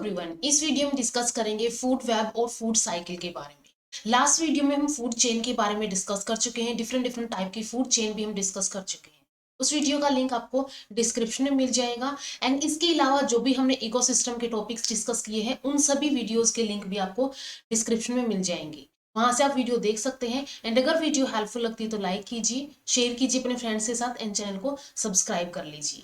Everyone, इस video में discuss करेंगे फूड वेब और फूड साइकिल के बारे में। लास्ट वीडियो में हम फूड चेन के बारे में डिस्कस कर चुके हैं। डिफरेंट डिफरेंट टाइप की फूड चेन भी हम डिस्कस कर चुके हैं। उस वीडियो का लिंक आपको डिस्क्रिप्शन में मिल जाएगा। एंड इसके अलावा जो भी हमने इकोसिस्टम के टॉपिक्स डिस्कस किए हैं उन सभी वीडियोज के लिंक भी आपको डिस्क्रिप्शन में मिल जाएंगे, वहां से आप वीडियो देख सकते हैं। एंड अगर वीडियो हेल्पफुल लगती है तो लाइक कीजिए, शेयर कीजिए अपने फ्रेंड्स के साथ एंड चैनल को सब्सक्राइब कर लीजिए।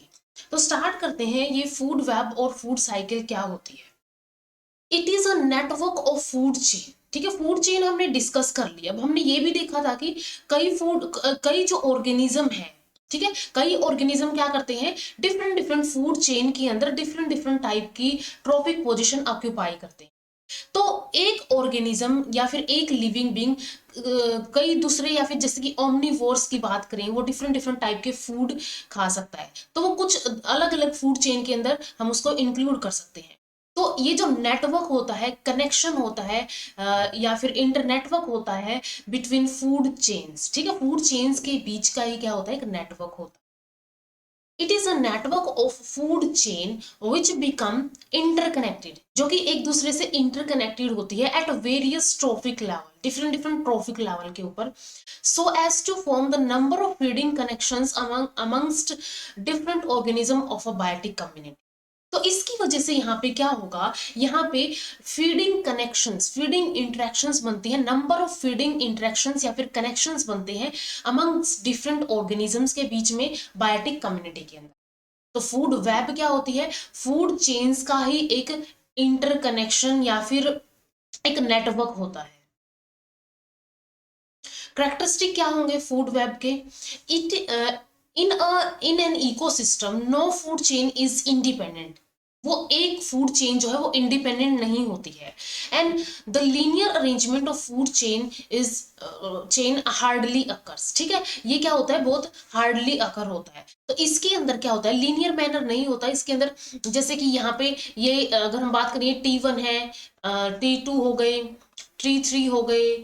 तो स्टार्ट करते हैं, ये फूड वेब और फूड साइकिल क्या होती है। It is a network of food chain. ठीक है, फूड चेन हमने डिस्कस कर लिया। अब हमने ये भी देखा था कि कई जो ऑर्गेनिज्म है, ठीक है, कई ऑर्गेनिज्म क्या करते हैं, डिफरेंट डिफरेंट फूड चेन के अंदर डिफरेंट डिफरेंट टाइप की ट्रॉपिक पोजीशन ऑक्यूपाई करते हैं। तो एक ऑर्गेनिज्म या फिर एक लिविंग बीइंग कई दूसरे या फिर जैसे कि ओमनीवोर्स की बात करें, वो डिफरेंट डिफरेंट टाइप के फूड खा सकता है। तो वो कुछ अलग अलग फूड चेन के अंदर हम उसको इंक्लूड कर सकते हैं। तो ये जो नेटवर्क होता है, कनेक्शन होता है या फिर इंटरनेटवर्क होता है बिटवीन फूड चेन्स। ठीक है, फूड चेन्स के बीच का ही क्या होता है, एक नेटवर्क होता है। It is a network of food chain which become interconnected, जो कि एक दूसरे से इंटरकनेक्टेड होती है at various trophic level, different different trophic level के ऊपर, so as to form the number of feeding connections amongst different organism of a biotic community. तो इसकी वजह से यहाँ पे क्या होगा, यहाँ पे फीडिंग कनेक्शंस, फीडिंग इंटरेक्शंस बनती है, नंबर ऑफ फीडिंग इंटरेक्शंस या फिर कनेक्शंस बनते हैं अमंग्स डिफरेंट ऑर्गेनिजम्स के बीच में बायोटिक कम्युनिटी के अंदर। तो फूड वेब क्या होती है, फूड चेन्स का ही एक इंटरकनेक्शन या फिर एक नेटवर्क होता है। करेक्टरिस्टिक क्या होंगे फूड वेब के, it in an ecosystem no food chain is independent. वो एक फूड चेन जो है वो इंडिपेंडेंट नहीं होती है। And the linear arrangement of food chain hardly occurs. ठीक है, ये क्या होता है, बहुत हार्डली अकर होता है। तो इसके अंदर क्या होता है, लीनियर मैनर नहीं होता इसके अंदर। जैसे कि यहाँ पे ये अगर हम बात करें, T1 है, T2 हो गए, T3 हो गए,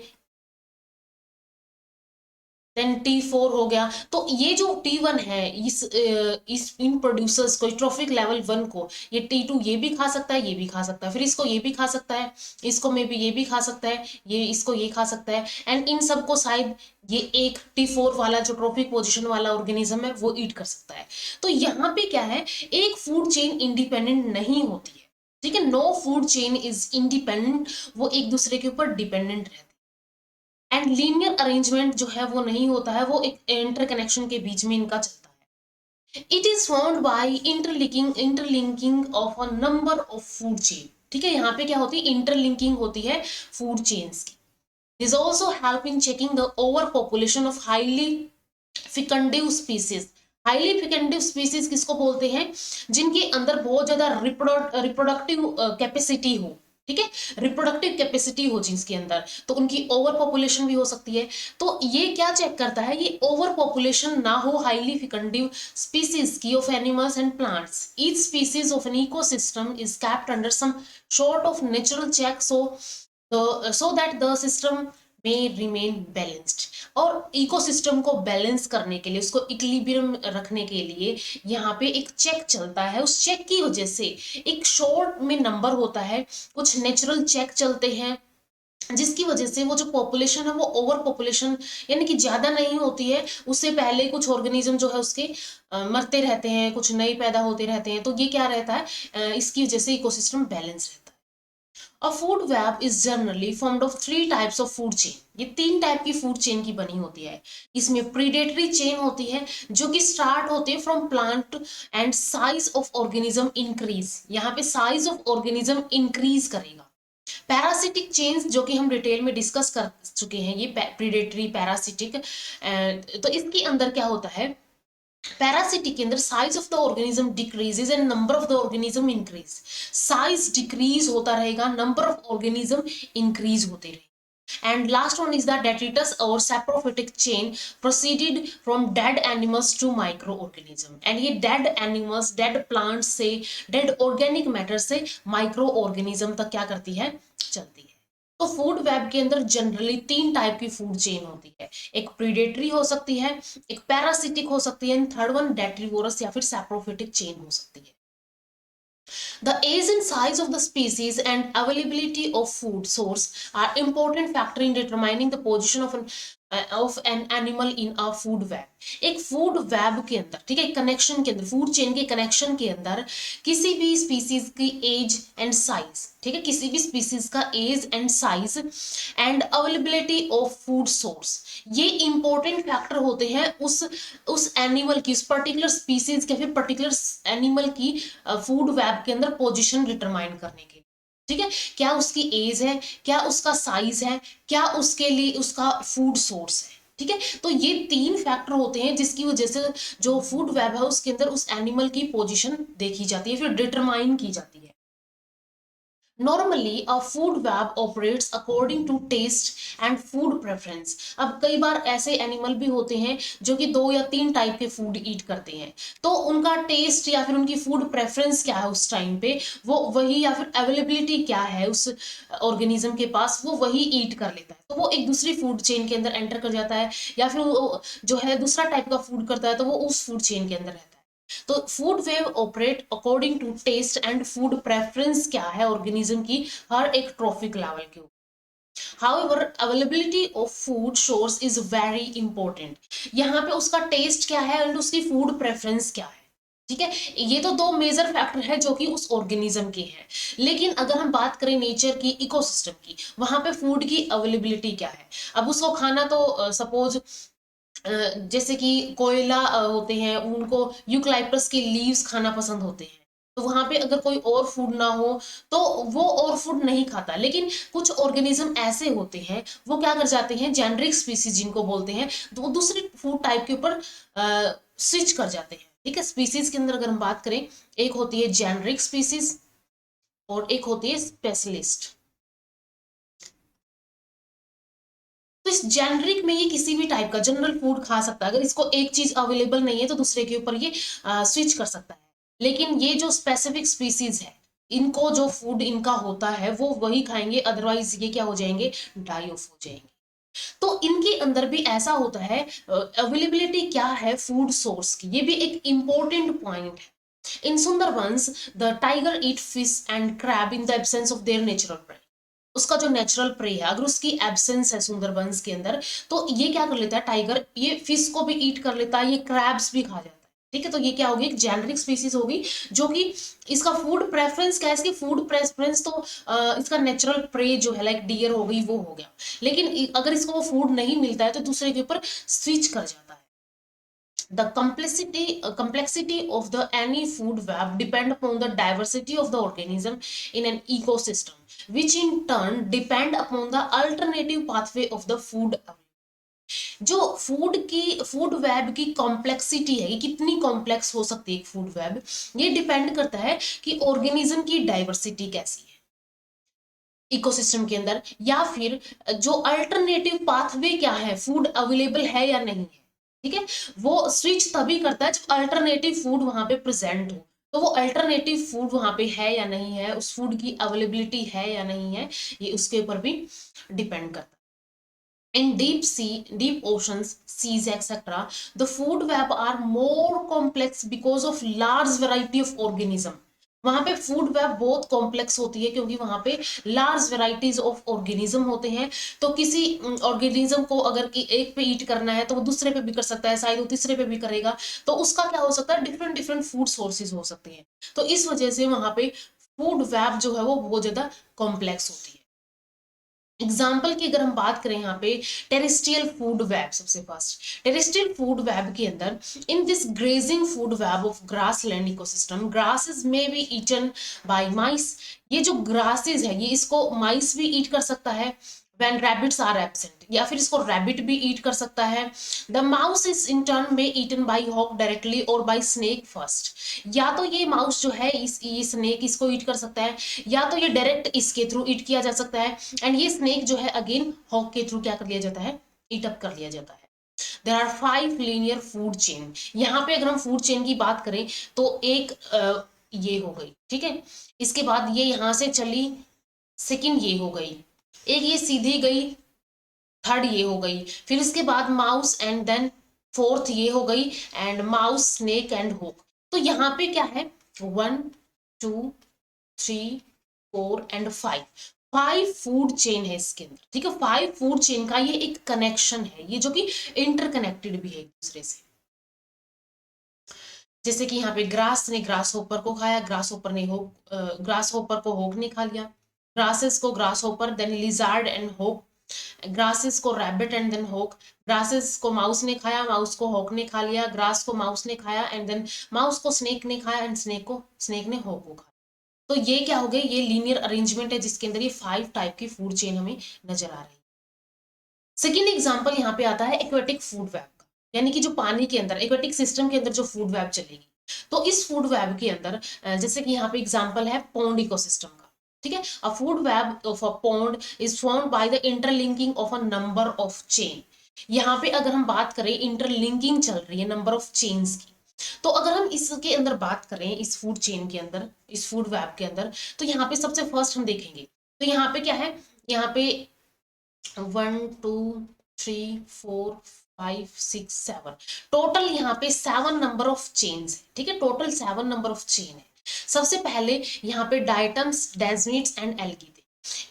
देन T4 हो गया। तो ये जो T1 है, इस इन प्रोड्यूसर्स को, ट्रॉफिक लेवल 1 को, ये T2 ये भी खा सकता है, ये भी खा सकता है, फिर इसको ये भी खा सकता है, इसको में भी ये भी खा सकता है, ये इसको ये खा सकता है। एंड इन सबको शायद ये एक T4 वाला जो ट्रॉफिक पोजिशन वाला ऑर्गेनिज्म है वो ईट कर सकता है। तो यहाँ पे क्या है, एक फूड चेन इंडिपेंडेंट नहीं होती है। ठीक है, no food chain is independent, वो एक दूसरे के ऊपर डिपेंडेंट रहती है। एंड लीनियर अरेंजमेंट जो है वो नहीं होता है, वो एक इंटरकनेक्शन के बीच में इनका चलता है। It is found by interlinking of a number of food chain. ठीक है, यहाँ पे क्या होती है, इंटरलिंकिंग होती है फूड चेन्स की। This also help in checking the over population of highly फिकंडिव species. Highly फिकंडिव species किसको बोलते हैं, जिनके अंदर बहुत ज्यादा रिप्रोडक्टिव कैपेसिटी हो। ठीक है, रिप्रोडक्टिव कैपेसिटी हो जिसके अंदर, तो उनकी ओवर पॉपुलेशन भी हो सकती है। तो ये क्या चेक करता है, ये ओवर पॉपुलेशन ना हो हाईली फिकंडिव स्पीसीज की of animals and plants. Each species of an ecosystem is kept under some sort of natural check, so that the system may remain balanced। और इकोसिस्टम को बैलेंस करने के लिए, उसको इक्विलिब्रियम रखने के लिए यहाँ पे एक चेक चलता है। उस चेक की वजह से एक शॉर्ट में नंबर होता है, कुछ नेचुरल चेक चलते हैं, जिसकी वजह से वो जो पॉपुलेशन है वो ओवर पॉपुलेशन यानी कि ज्यादा नहीं होती है। उससे पहले कुछ ऑर्गेनिज्म जो है उसके मरते रहते हैं, कुछ नए पैदा होते रहते हैं। तो ये क्या रहता है, इसकी वजह से इकोसिस्टम बैलेंस रहता है। A food web is generally formed of 3 types of food chain। ये 3 टाइप की फूड चेन की बनी होती है। इसमें प्रीडेटरी चेन होती है, जो कि स्टार्ट होते हैं from plant and size of organism increase. यहाँ पे साइज ऑफ ऑर्गेनिज्म इंक्रीज करेगा। पैरासिटिक चेन्स, जो कि हम डिटेल में डिस्कस कर चुके हैं, ये प्रीडेटरी पैरासिटिक। तो इसके अंदर क्या होता है, पैरासिटिक के अंदर size of the organism decreases and number of the organism increase. Size decrease होता रहेगा, नंबर ऑफ ऑर्गेनिज्म इंक्रीज होते रहेंगे। And last one is the detritus or saprophytic chain proceeded from dead animals to microorganism। and ये dead animals, dead plants से, dead organic matter से microorganism तक क्या करती है, चलती है। तो फूड वेब के अंदर जनरली 3 टाइप की फूड चेन होती है। एक प्रीडेटरी हो सकती है, एक पैरासिटिक हो सकती है, एंड थर्ड वन डेट्रीवोरस या फिर सैप्रोफिटिक चेन हो सकती है। The age and size of the species and availability of food source are important factor in determining the position of an animal in a food web। एक food web के अंदर, ठीक है, कनेक्शन के अंदर, फूड चेन के connection के अंदर किसी भी स्पीसीज की एज एंड साइज, ठीक है, किसी भी स्पीसीज का age and size and availability of food source, ये इंपॉर्टेंट फैक्टर होते हैं उस एनिमल की, उस पर्टिकुलर स्पीसीज के फिर पर्टिकुलर एनिमल की फूड वेब के अंदर पोजीशन डिटरमाइन करने के, ठीक है। क्या उसकी एज है, क्या उसका साइज है, क्या उसके लिए उसका फूड सोर्स है, ठीक है। तो ये तीन फैक्टर होते हैं जिसकी वजह से जो फूड वेब है उसके अंदर उस एनिमल की पोजीशन देखी जाती है, फिर डिटरमाइन की जाती है। Normally, a food web operates according to taste and food preference। अब कई बार ऐसे एनिमल भी होते हैं जो कि 2 या 3 टाइप के फूड ईट करते हैं, तो उनका टेस्ट या फिर उनकी फूड प्रेफरेंस क्या है उस टाइम पे, वो वही, या फिर अवेलेबिलिटी क्या है उस ऑर्गेनिज्म के पास, वो वही ईट कर लेता है, तो वो एक दूसरी फूड चेन के अंदर एंटर कर जाता है, या फिर वो जो है दूसरा टाइप का फूड करता है तो वो उस फूड चेन के अंदर रहता है। तो food web operate according to taste and food preference क्या है ऑर्गेनिज्म की हर एक ट्रॉफिक लेवल के ऊपर। However, availability of food source is very important। यहाँ पे उसका टेस्ट क्या है एंड उसकी फूड प्रेफरेंस क्या है, ठीक है। ये तो दो मेजर फैक्टर है जो कि उस ऑर्गेनिज्म के हैं। लेकिन अगर हम बात करें नेचर की, इकोसिस्टम की, वहां पे फूड की अवेलेबिलिटी क्या है। अब उसको खाना तो सपोज जैसे कि कोयला होते हैं, उनको यूकलाइपटस के लीव्स खाना पसंद होते हैं, तो वहां पे अगर कोई और फूड ना हो तो वो और फूड नहीं खाता। लेकिन कुछ ऑर्गेनिज्म ऐसे होते हैं वो क्या कर जाते हैं, जेनरिक स्पीसीज जिनको बोलते हैं, तो वो दूसरी फूड टाइप के ऊपर स्विच कर जाते हैं, ठीक है। स्पीसीज के अंदर अगर हम बात करें, एक होती है जेनरिक स्पीसीज और एक होती है स्पेशलिस्ट। तो इस जेनरिक में ये किसी भी टाइप का जनरल फूड खा सकता है, अगर इसको एक चीज अवेलेबल नहीं है तो दूसरे के ऊपर ये स्विच कर सकता है। लेकिन ये जो स्पेसिफिक स्पीसीज है, इनको जो फूड इनका होता है वो वही खाएंगे, अदरवाइज ये क्या हो जाएंगे, डाई ऑफ हो जाएंगे। तो इनके अंदर भी ऐसा होता है, अवेलेबिलिटी क्या है फूड सोर्स की, ये भी एक इंपॉर्टेंट पॉइंट है। In Sundarbans the tiger eat fish and crab in the absence of their natural prey. उसका जो नेचुरल प्रे है, अगर उसकी एब्सेंस है सुंदरबंस के अंदर, तो ये क्या कर लेता है, टाइगर ये फिश को भी ईट कर लेता है, ये क्रैब्स भी खा जाता है, ठीक है। तो ये क्या होगी, एक जेनरिक स्पीसीज होगी जो कि इसका फूड प्रेफरेंस क्या है, इसकी फूड प्रेफरेंस तो इसका नेचुरल प्रे जो है लाइक डियर हो गई, वो हो गया। लेकिन अगर इसको वो फूड नहीं मिलता है तो दूसरे के ऊपर स्विच कर जाता है। The complexity of the any food web depend upon the diversity of the organism in an ecosystem, which in turn depend upon the alternative pathway of the food। जो फूड वेब की complexity है, ये कितनी complex हो सकती है एक food web, ये डिपेंड करता है कि ऑर्गेनिज्म की डाइवर्सिटी कैसी है इकोसिस्टम के अंदर, या फिर जो अल्टरनेटिव पाथवे क्या है, फूड अवेलेबल है या नहीं है, ठीक है। वो स्विच तभी करता है जब अल्टरनेटिव फूड वहां पे प्रेजेंट हो, तो वो अल्टरनेटिव फूड वहां पे है या नहीं है, उस फूड की अवेलेबिलिटी है या नहीं है, ये उसके ऊपर भी डिपेंड करता है। In deep sea, deep oceans, seas, etc., the food web are more complex because of large variety of organism। वहां पे फूड वेब बहुत कॉम्प्लेक्स होती है क्योंकि वहां पे लार्ज वेराइटीज ऑफ ऑर्गेनिज्म होते हैं। तो किसी ऑर्गेनिज्म को अगर एक पे ईट करना है तो वो दूसरे पे भी कर सकता है, शायद वो तीसरे पे भी करेगा, तो उसका क्या हो सकता है, डिफरेंट डिफरेंट फूड सोर्सेज हो सकते हैं। तो इस वजह से वहां पे फूड वेब जो है वो बहुत ज्यादा कॉम्प्लेक्स होती है। एग्जाम्पल की अगर हम बात करें यहाँ पे, टेरेस्ट्रियल फूड वेब सबसे फर्स्ट। टेरेस्ट्रियल फूड वेब के अंदर, in this grazing food web of grassland ecosystem, grasses में बी ईटन बाय माइस। ये जो ग्रासेस है ये इसको माइस भी ईट कर सकता है, when rabbits are absent, या फिर इसको रैबिट भी ईट कर सकता है। The mouse is in turn में ईटन बाय हॉक डायरेक्टली और बाय स्नेक फर्स्ट। या तो ये माउस जो है ये स्नेक इसको ईट कर सकता है, या तो ये डायरेक्ट इसके थ्रू ईट किया जा सकता है, एंड ये स्नेक जो है अगेन हॉक के थ्रू क्या कर लिया जाता है, ईट अप कर लिया जाता है। There are 5 linear food chain. यहाँ पे अगर हम फूड चेन की बात करें तो एक ये हो गई, ठीक है। इसके बाद ये यहाँ से चली, सेकंड ये हो गई, एक ये सीधी गई, थर्ड ये हो गई, फिर इसके बाद माउस एंड देन फोर्थ ये हो गई, and mouse snake and hook. तो यहाँ पे क्या है, 1 2 3 4 एंड 5, 5 फूड चेन है इसके अंदर, ठीक है। 5 फूड चेन का ये एक कनेक्शन है, ये जो कि इंटरकनेक्टेड भी है एक दूसरे से। जैसे कि यहाँ पे ग्रास ने ग्रास होपर को खाया, ग्रास होपर ने ग्रास होपर को होक ने खा लिया, ग्रासेस को grasshopper, then lizard and hawk, grasses को rabbit and then hawk, grasses को माउस ने खाया, माउस को होक ने खा लिया, ग्रास को माउस ने खाया एंड देन माउस को स्नेक ने खाया एंड स्नेक ने होक को खाया। तो ये क्या हो गया, ये लीनियर अरेंजमेंट है जिसके अंदर ये 5 टाइप की फूड चेन हमें नजर आ रही है। सेकेंड एग्जाम्पल यहाँ पे आता है एक्वेटिक फूड वेब का, यानी कि जो पानी के अंदर एक्वेटिक सिस्टम के अंदर जो फूड वेब चलेगी। तो इस फूड वेब के अंदर जैसे कि यहाँ पे एग्जाम्पल है पॉन्ड इकोसिस्टम का, ठीक है। अ food web of a pond is formed by the interlinking of a number of chain. यहाँ पे अगर हम बात करें इंटरलिंकिंग चल रही है नंबर ऑफ चेन्स की, तो अगर हम इसके अंदर बात करें इस फूड चेन के अंदर, इस फूड वेब के अंदर, तो यहाँ पे सबसे फर्स्ट हम देखेंगे तो यहाँ पे क्या है, यहाँ पे 1 2 3 4 5 6 7, टोटल यहाँ पे 7 नंबर ऑफ चेन्स है, ठीक है। टोटल 7 नंबर ऑफ चेन है। सबसे पहले यहाँ पे डाइटम्स, डेजमिट्स एंड एल्गी थे।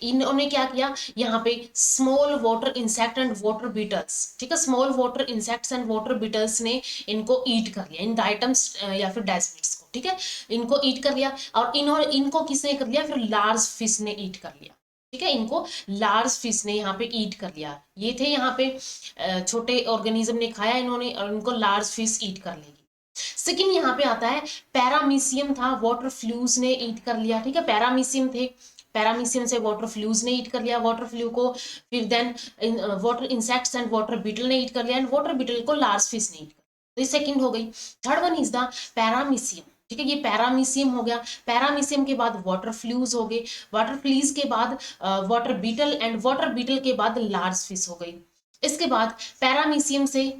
इन्होंने क्या किया, यहाँ पे small water insect and water beetles, ठीक है, small water insects and water beetles ने इनको ईट कर लिया, इन डाइटम्स या फिर डेजमिट्स को, ठीक है, इनको ईट कर लिया। और इनको किसने कर लिया, फिर लार्ज फिश ने ईट कर लिया, ठीक है, इनको लार्ज फिश ने यहाँ पे ईट कर लिया। ये थे यहाँ पे छोटे ऑर्गेनिज्म ने खाया इन्होंने, और इनको लार्ज फिश ईट कर लेगी। सेकंड यहाँ पे आता है पैरामीशियम था, वाटर फ्लूज ने ईट कर लिया, ठीक है, पैरामीशियम थे, पैरामीशियम से वाटर फ्लूज ने ईट कर लिया वाटर फ्लू को, फिर then water insects and water beetle ने ईट कर लिया एंड वाटर बीटल को लार्ज फिश ने ईट कर लिया। तो ये सेकंड हो गई। Third one is the paramecium, ठीक है, ये पैरामीशियम हो गया। पैरामीशियम के बाद वाटर फ्लूज हो गए, वाटर फ्लीज के बाद water beetle and water beetle के बाद लार्ज फिश हो गई। इसके बाद पैरामीशियम से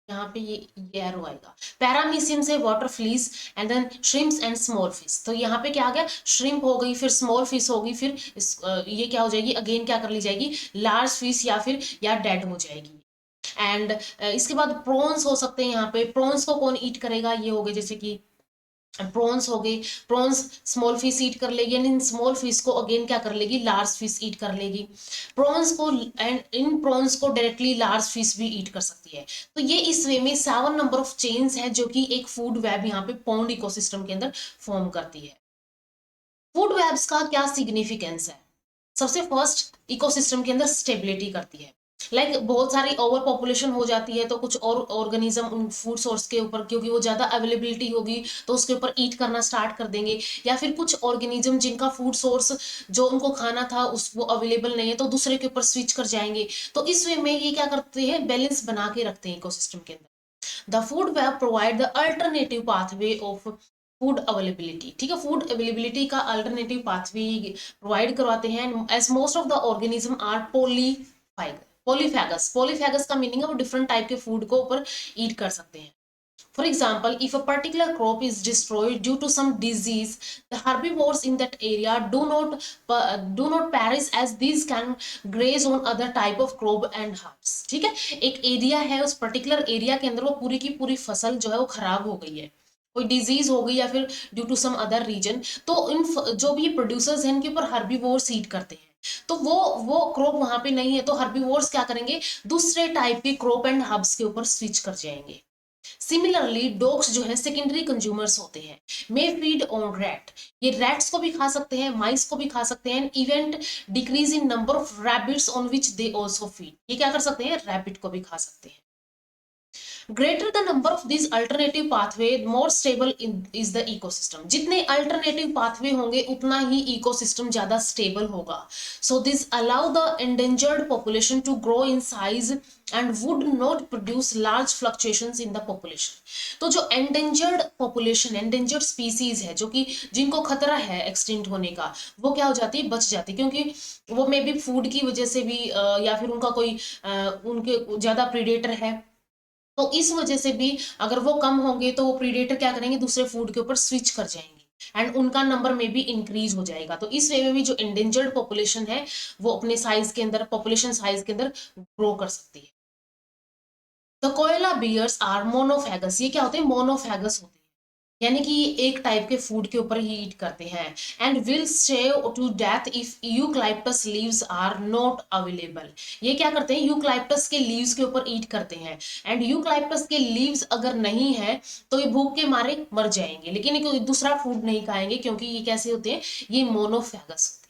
यहाँ पे ये एरो आएगा, पैरामीशियम से water fleas and then shrimps and small fish. तो यहाँ पे क्या आ गया, श्रिम्प हो गई, फिर स्मॉल फिश होगी, फिर ये क्या हो जाएगी, अगेन क्या कर ली जाएगी, लार्ज फिश या फिर या डेड हो जाएगी। एंड इसके बाद प्रॉन्स हो सकते हैं, यहाँ पे प्रॉन्स को कौन ईट करेगा, ये हो गए जैसे कि प्रॉन्स हो गई, प्रॉन्स स्मॉल फिश ईट कर लेगी एंड इन स्मॉल फिश को अगेन क्या कर लेगी, लार्ज फिश ईट कर लेगी। प्रॉन्स को एंड इन प्रॉन्स को डायरेक्टली लार्ज फिश भी ईट कर सकती है। तो ये इस वे में 7 नंबर ऑफ चेन्स है जो कि एक फूड वेब यहाँ पे पॉन्ड इकोसिस्टम के अंदर फॉर्म करती है। फूड वेब्स का क्या सिग्निफिकेंस है, सबसे फर्स्ट इकोसिस्टम के अंदर स्टेबिलिटी करती है। बहुत सारी ओवर पॉपुलेशन हो जाती है तो कुछ और ऑर्गेनिज्म उन फूड सोर्स के ऊपर, क्योंकि वो ज्यादा अवेलेबिलिटी होगी तो उसके ऊपर ईट करना स्टार्ट कर देंगे, या फिर कुछ ऑर्गेनिज्म जिनका फूड सोर्स जो उनको खाना था उस वो अवेलेबल नहीं है तो दूसरे के ऊपर स्विच कर जाएंगे। तो इस वे में ये क्या करते हैं, बैलेंस बना के रखते हैं इकोसिस्टम के अंदर। The food web provide the alternative pathway of food availability, ठीक है, फूड अवेलेबिलिटी का अल्टरनेटिव पाथवे प्रोवाइड करवाते हैं। As most of the organism are polyphagous, polyphagous का मीनिंग है वो डिफरेंट टाइप के फूड को ऊपर ईट कर सकते हैं। For example, if a particular crop is destroyed due to some disease, the herbivores in that area do not perish, as these can graze on other type of crop and herbs, ठीक है। एक area है, उस particular area के अंदर वो पूरी की पूरी फसल जो है वो खराब हो गई है, कोई डिजीज हो गई या फिर due to some other reason, तो इन जो भी प्रोड्यूसर्स हैं इनके ऊपर हर्बीवोर्स ईट करते हैं। तो वो क्रॉप वहां पे नहीं है तो हर्बीवोर्स क्या करेंगे, दूसरे टाइप के क्रॉप एंड हर्ब्स के ऊपर स्विच कर जाएंगे। सिमिलरली डॉग्स जो है सेकेंडरी कंज्यूमर्स होते हैं, मे फीड ऑन रैट, ये रैट्स को भी खा सकते हैं, माइस को भी खा सकते हैं। Event decrease in number of rabbits on which they also feed, ये क्या कर सकते हैं, रैबिट को भी खा सकते हैं। Greater the number of this alternative pathway more stable is the ecosystem, जितने अल्टरनेटिव पाथवे होंगे उतना ही इकोसिस्टम ज्यादा स्टेबल होगा। So this allow the endangered population to grow in size and would not produce large fluctuations in the population. तो जो endangered population, endangered species है जो कि जिनको खतरा है एक्सटिंक्ट होने का, वो क्या हो जाती है, बच जाती है, क्योंकि वो मे बी फूड की वजह से भी या फिर उनका कोई उनके ज्यादा प्रीडेटर है, तो इस वजह से भी अगर वो कम होंगे तो वो प्रीडेटर क्या करेंगे, दूसरे फूड के ऊपर स्विच कर जाएंगे एंड उनका नंबर में भी इंक्रीज हो जाएगा। तो इस वे में भी जो एंडेंजर्ड पॉपुलेशन है वो अपने साइज के अंदर, पॉपुलेशन साइज के अंदर ग्रो कर सकती है। द कोयला बियर्स आर मोनोफैगस, ये क्या होते हैं, मोनोफैगस होते हैं। यानी कि ये एक टाइप के फूड के ऊपर ही ईट करते हैं। And will starve to death if eucalyptus leaves are not available. ये क्या करते हैं, यूकलिप्टस के लीव्स के ऊपर ईट करते हैं। एंड यूकलिप्टस के लीव्स अगर नहीं है तो ये भूख के मारे मर जाएंगे, लेकिन ये कोई दूसरा फूड नहीं खाएंगे क्योंकि ये कैसे होते हैं, ये मोनोफैगस होते हैं।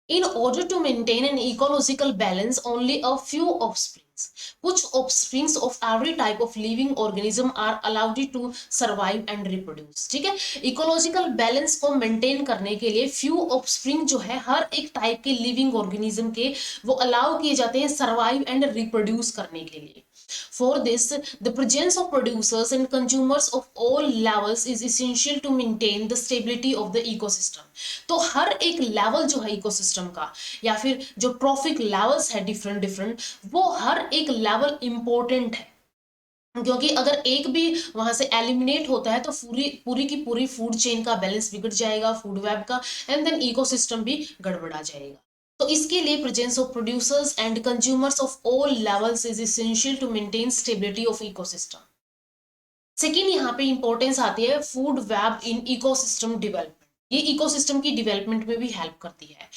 In order to maintain an ecological balance, only a few offsprings, कुछ offsprings of every type of living organism are allowed to survive and reproduce। ठीक है, इकोलॉजिकल बैलेंस को मेंटेन करने के लिए फ्यू ऑफस्प्रिंग जो है हर एक टाइप के लिविंग ऑर्गेनिज्म के वो अलाउ किए जाते हैं सर्वाइव एंड रिप्रोड्यूस करने के लिए। For this, the presence of producers and consumers of all levels is essential to maintain the stability of the ecosystem। तो हर एक लेवल जो है इकोसिस्टम का, या फिर जो ट्रॉफिक लेवल्स है डिफरेंट डिफरेंट, वो हर एक लेवल इंपॉर्टेंट है, क्योंकि अगर एक भी वहां से एलिमिनेट होता है तो पूरी पूरी की पूरी फूड चेन का बैलेंस बिगड़ जाएगा, फूड वेब का, एंड देन इकोसिस्टम भी गड़बड़ा जाएगा। तो इसके लिए presence of producers and consumers of all levels is essential to maintain stability of ecosystem. Second यहाँ पे इंपॉर्टेंस आती है food web in ecosystem development. ये इकोसिस्टम की डेवलपमेंट में भी हेल्प करती है।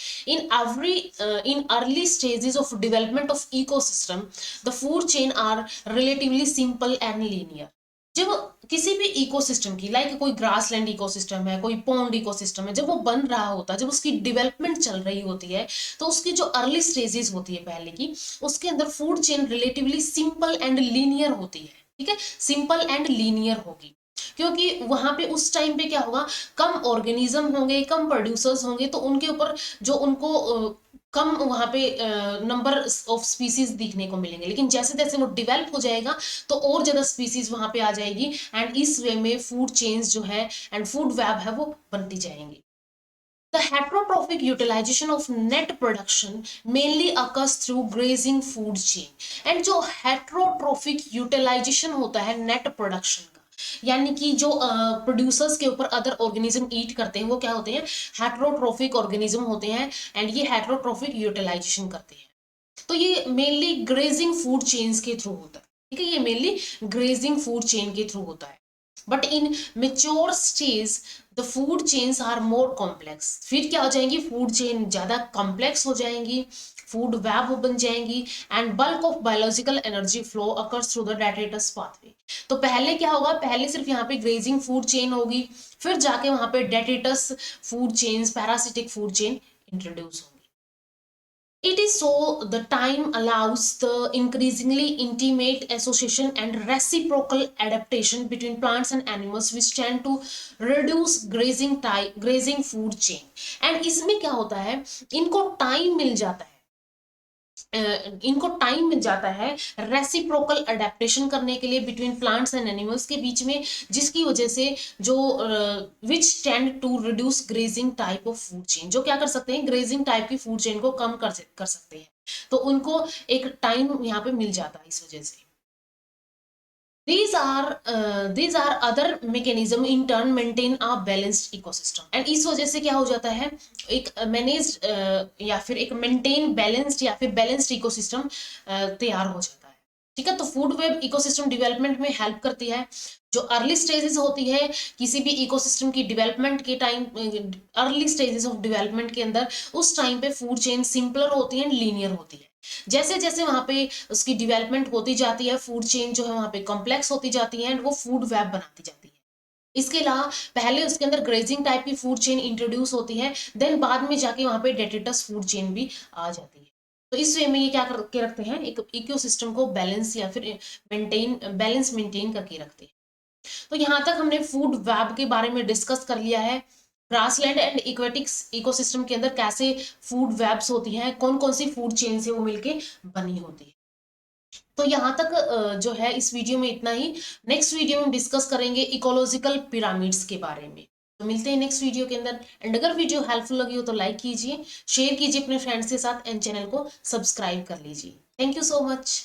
In early stages of development of ecosystem the food chain are relatively simple and linear. जब किसी भी इकोसिस्टम की, लाइक कोई ग्रासलैंड इकोसिस्टम है, कोई पॉन्ड इकोसिस्टम है, जब वो बन रहा होता है, जब उसकी डेवलपमेंट चल रही होती है, तो उसकी जो अर्ली स्टेजेस होती है पहले की, उसके अंदर food chain relatively simple and linear होती है। ठीक है, सिंपल एंड लीनियर होगी, क्योंकि वहां पे उस टाइम पे क्या होगा, कम ऑर्गेनिज्म होंगे, कम प्रोड्यूसर्स होंगे, तो उनके ऊपर जो उनको कम वहां पे नंबर ऑफ स्पीसीज दिखने को मिलेंगे। लेकिन जैसे जैसे वो डिवेल्प हो जाएगा तो और ज्यादा स्पीसीज वहां पे आ जाएगी, एंड इस वे में फूड चेन्स जो है एंड फूड वेब है वो बनती जाएंगी। The heterotrophic utilization of net production mainly occurs through grazing food chain। and जो heterotrophic utilization होता है net production का, यानी कि जो प्रोड्यूसर्स के ऊपर अदर ऑर्गेनिज्म ईट करते हैं, वो क्या होते हैं, हेटरोट्रोफिक ऑर्गेनिज्म होते हैं, एंड ये हेटरोट्रोफिक यूटिलाइजेशन करते हैं। तो ये मेनली ग्रेजिंग फूड चेन्स के थ्रू होता है। ठीक है, ये मेनली ग्रेजिंग फूड चेन के थ्रू होता है। But in mature stage the food chains are more complex. फिर क्या हो जाएंगी, फूड चेन ज्यादा कॉम्प्लेक्स हो जाएंगी, फूड वेब बन जाएंगी, and bulk of biological energy flow occurs through the detritus pathway. तो पहले क्या होगा, पहले सिर्फ यहाँ पे ग्रेजिंग फूड चेन होगी, फिर जाके वहां पे detritus food chains, parasitic food chain introduce होगी। It is so the time allows the increasingly intimate association and reciprocal adaptation between plants and animals which tend to reduce grazing food chain। and इसमें क्या होता है, इनको time मिल जाता है, इनको time मिल जाता है रेसिप्रोकल अडेप्टेशन करने के लिए बिटवीन प्लांट्स एंड एनिमल्स के बीच में, जिसकी वजह से जो which tend to reduce grazing type of food chain, जो क्या कर सकते हैं, ग्रेजिंग टाइप की फूड चेन को कम कर सकते हैं। तो उनको एक टाइम यहाँ पे मिल जाता है इस वजह से। These are other mechanism in turn maintain a balanced ecosystem। and इस वजह से क्या हो जाता है, एक मैनेज्ड या फिर एक मेंटेन बैलेंस्ड या फिर बैलेंस्ड इकोसिस्टम तैयार हो जाता है। ठीक है, तो फूड वेब इकोसिस्टम डेवलपमेंट में हेल्प करती है। जो अर्ली स्टेजेस होती है किसी भी इकोसिस्टम की डेवलपमेंट के time, early stages of development के अंदर, उस टाइम पे फूड चेन सिंपलर होती है, लीनियर होती है। जैसे जैसे वहां पे उसकी डेवलपमेंट होती जाती है, फूड चेन जो है वहां पे कॉम्प्लेक्स होती जाती है, एंड वो फूड वेब बनाती जाती है। इसके अलावा पहले उसके अंदर ग्रेजिंग टाइप की फूड चेन इंट्रोड्यूस होती है, देन बाद में जाके वहां पे डेट्रेटस फूड चेन भी आ जाती है। तो इस वे में ये क्या करके रखते हैं, एक इकोसिस्टम को बैलेंस या फिर बैलेंस मेंटेन करके रखते हैं। तो यहाँ तक हमने फूड वेब के बारे में डिस्कस कर लिया है। ग्रासलैंड एंड इक्वेटिक्स इकोसिस्टम के अंदर कैसे फूड वेब्स होती हैं, कौन कौन सी फूड चेन से वो मिलके बनी होती है। तो यहाँ तक जो है इस वीडियो में इतना ही। नेक्स्ट वीडियो में डिस्कस करेंगे इकोलॉजिकल पिरामिड्स के बारे में। तो मिलते हैं नेक्स्ट वीडियो के अंदर। एंड अगर वीडियो हेल्पफुल लगी हो तो लाइक कीजिए, शेयर कीजिए अपने फ्रेंड्स के साथ, एंड चैनल को सब्सक्राइब कर लीजिए। Thank you so much.